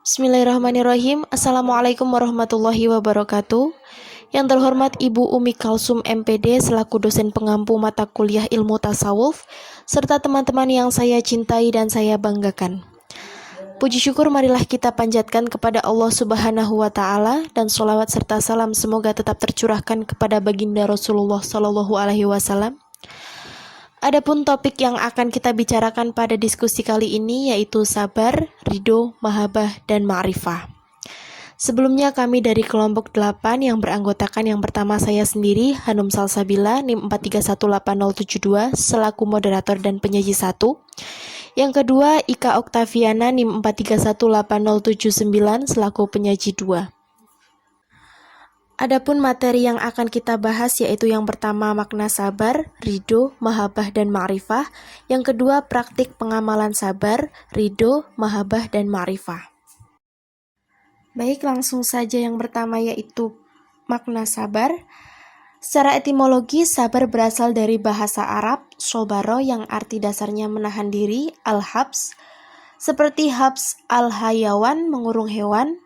Bismillahirrahmanirrahim. Assalamualaikum warahmatullahi wabarakatuh. Yang terhormat Ibu Umi Kalsum MPD selaku dosen pengampu mata kuliah ilmu tasawuf, serta teman-teman yang saya cintai dan saya banggakan. Puji syukur marilah kita panjatkan kepada Allah Subhanahu wa Ta'ala, dan sholawat serta salam semoga tetap tercurahkan kepada baginda Rasulullah Shallallahu Alaihi Wasallam. Adapun topik yang akan kita bicarakan pada diskusi kali ini yaitu sabar, ridho, mahabbah, dan ma'rifah. Sebelumnya kami dari kelompok 8 yang beranggotakan yang pertama saya sendiri, Hanum Salsabila, NIM 4318072, selaku moderator dan penyaji 1. Yang kedua, Ika Oktaviana, NIM 4318079, selaku penyaji 2. Adapun materi yang akan kita bahas yaitu yang pertama makna sabar, ridho, mahabbah, dan ma'rifah. Yang kedua praktik pengamalan sabar, ridho, mahabbah, dan ma'rifah. Baik, langsung saja yang pertama yaitu makna sabar. Secara etimologi, sabar berasal dari bahasa Arab, sobaro, yang arti dasarnya menahan diri, al-habs, seperti habs al-hayawan, mengurung hewan,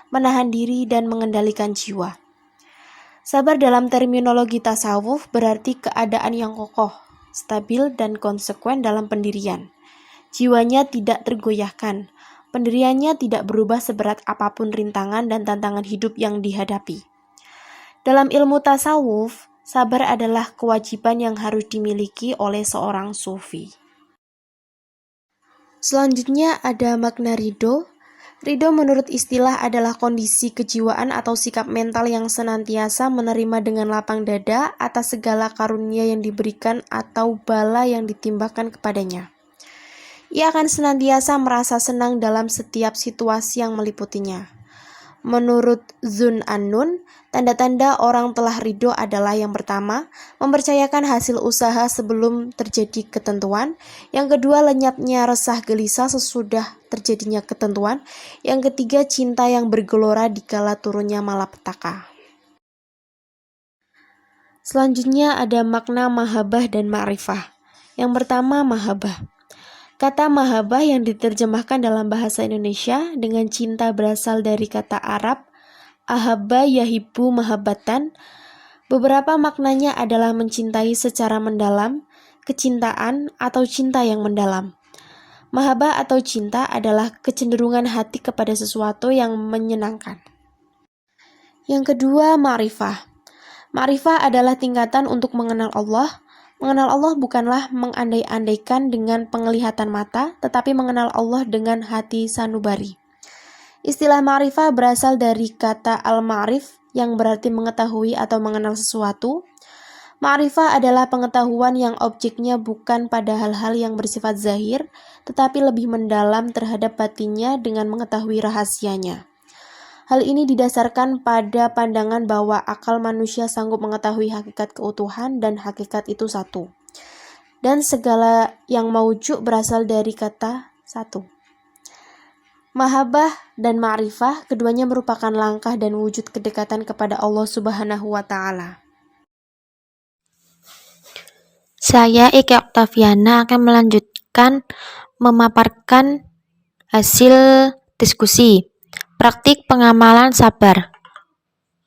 menahan diri dan mengendalikan jiwa. Sabar dalam terminologi tasawuf berarti keadaan yang kokoh, stabil, dan konsekuen dalam pendirian. Jiwanya tidak tergoyahkan, pendiriannya tidak berubah seberat apapun rintangan dan tantangan hidup yang dihadapi. Dalam ilmu tasawuf, sabar adalah kewajiban yang harus dimiliki oleh seorang sufi. Selanjutnya ada makna ridho. Ridho menurut istilah adalah kondisi kejiwaan atau sikap mental yang senantiasa menerima dengan lapang dada atas segala karunia yang diberikan atau bala yang ditimpakan kepadanya. Ia akan senantiasa merasa senang dalam setiap situasi yang meliputinya. Menurut Zun An-Nun, tanda-tanda orang telah ridho adalah yang pertama, mempercayakan hasil usaha sebelum terjadi ketentuan. Yang kedua, lenyapnya resah gelisah sesudah terjadinya ketentuan. Yang ketiga, cinta yang bergelora dikala turunnya malapetaka. Selanjutnya ada makna mahabbah dan ma'rifah. Yang pertama, mahabbah. Kata mahabbah yang diterjemahkan dalam bahasa Indonesia dengan cinta berasal dari kata Arab ahabba yahibbu mahabbatan. Beberapa maknanya adalah mencintai secara mendalam, kecintaan, atau cinta yang mendalam. Mahabbah atau cinta adalah kecenderungan hati kepada sesuatu yang menyenangkan. Yang kedua, ma'rifah. Ma'rifah adalah tingkatan untuk mengenal Allah. Mengenal Allah bukanlah mengandai-andaikan dengan penglihatan mata, tetapi mengenal Allah dengan hati sanubari. Istilah ma'rifah berasal dari kata al-ma'rif yang berarti mengetahui atau mengenal sesuatu. Ma'rifah adalah pengetahuan yang objeknya bukan pada hal-hal yang bersifat zahir, tetapi lebih mendalam terhadap batinnya dengan mengetahui rahasianya. Hal ini didasarkan pada pandangan bahwa akal manusia sanggup mengetahui hakikat keutuhan dan hakikat itu satu. Dan segala yang maujud berasal dari kata satu. Mahabbah dan ma'rifah keduanya merupakan langkah dan wujud kedekatan kepada Allah Subhanahu wa Ta'ala. Saya Ika Oktaviana akan melanjutkan memaparkan hasil diskusi. Praktik pengamalan sabar.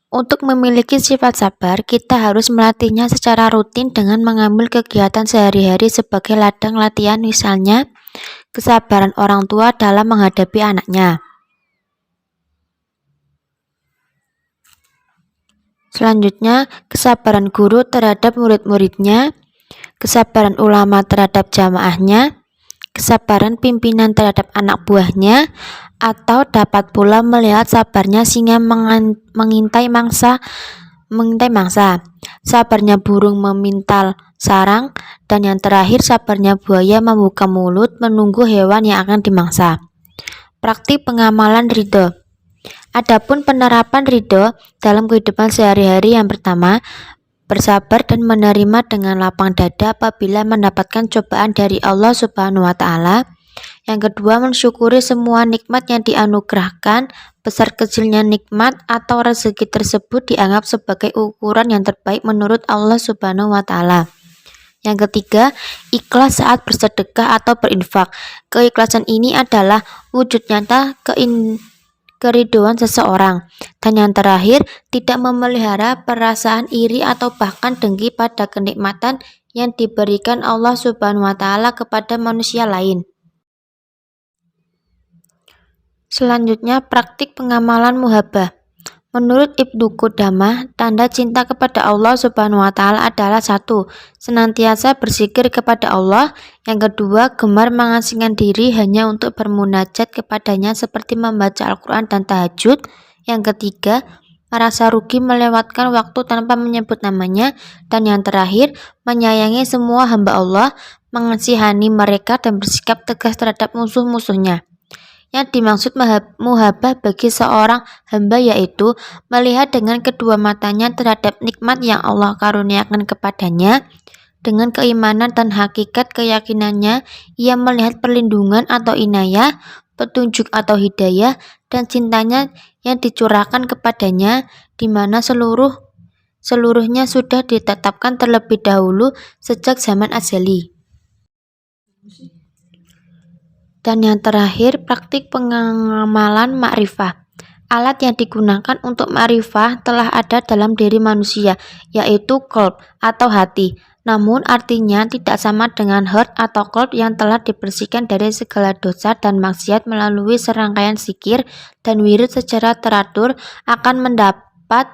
Untuk memiliki sifat sabar, kita harus melatihnya secara rutin dengan mengambil kegiatan sehari-hari sebagai ladang latihan, misalnya kesabaran orang tua dalam menghadapi anaknya. Selanjutnya, kesabaran guru terhadap murid-muridnya, kesabaran ulama terhadap jamaahnya, kesabaran pimpinan terhadap anak buahnya, atau dapat pula melihat sabarnya singa mengintai mangsa, sabarnya burung memintal sarang, dan yang terakhir sabarnya buaya membuka mulut menunggu hewan yang akan dimangsa. Praktik pengamalan ridho. Adapun penerapan ridho dalam kehidupan sehari-hari, yang pertama, bersabar dan menerima dengan lapang dada apabila mendapatkan cobaan dari Allah Subhanahu wa Ta'ala. Yang kedua, mensyukuri semua nikmat yang dianugerahkan. Besar kecilnya nikmat atau rezeki tersebut dianggap sebagai ukuran yang terbaik menurut Allah Subhanahu wa Ta'ala. Yang ketiga, ikhlas saat bersedekah atau berinfak. Keikhlasan ini adalah wujud nyata keriduan seseorang. Dan yang terakhir, tidak memelihara perasaan iri atau bahkan dengki pada kenikmatan yang diberikan Allah Subhanahu wa Ta'ala kepada manusia lain. Selanjutnya, praktik pengamalan muhabah. Menurut Ibnu Qudamah, tanda cinta kepada Allah Subhanahu wa Ta'ala adalah 1. Senantiasa berzikir kepada Allah. Yang kedua, gemar mengasingkan diri hanya untuk bermunajat kepadanya seperti membaca Al-Quran dan tahajud. Yang ketiga, merasa rugi melewatkan waktu tanpa menyebut namanya. Dan yang terakhir, menyayangi semua hamba Allah, mengasihani mereka dan bersikap tegas terhadap musuh-musuhnya. Yang dimaksud muhabah bagi seorang hamba yaitu melihat dengan kedua matanya terhadap nikmat yang Allah karuniakan kepadanya. Dengan keimanan dan hakikat keyakinannya, ia melihat perlindungan atau inayah, petunjuk atau hidayah, dan cintanya yang dicurahkan kepadanya, di mana seluruhnya sudah ditetapkan terlebih dahulu sejak zaman azali. Dan yang terakhir, praktik pengamalan ma'rifah. Alat yang digunakan untuk ma'rifah telah ada dalam diri manusia, yaitu qalb atau hati. Namun artinya tidak sama dengan heart atau qalb yang telah dibersihkan dari segala dosa dan maksiat melalui serangkaian zikir dan wirid secara teratur akan mendapat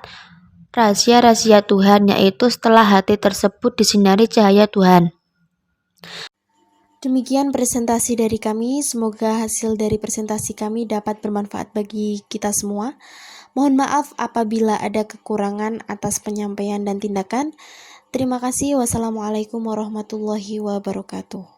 rahasia-rahasia Tuhan, yaitu setelah hati tersebut disinari cahaya Tuhan. Demikian presentasi dari kami, semoga hasil dari presentasi kami dapat bermanfaat bagi kita semua. Mohon maaf apabila ada kekurangan atas penyampaian dan tindakan. Terima kasih. Wassalamualaikum warahmatullahi wabarakatuh.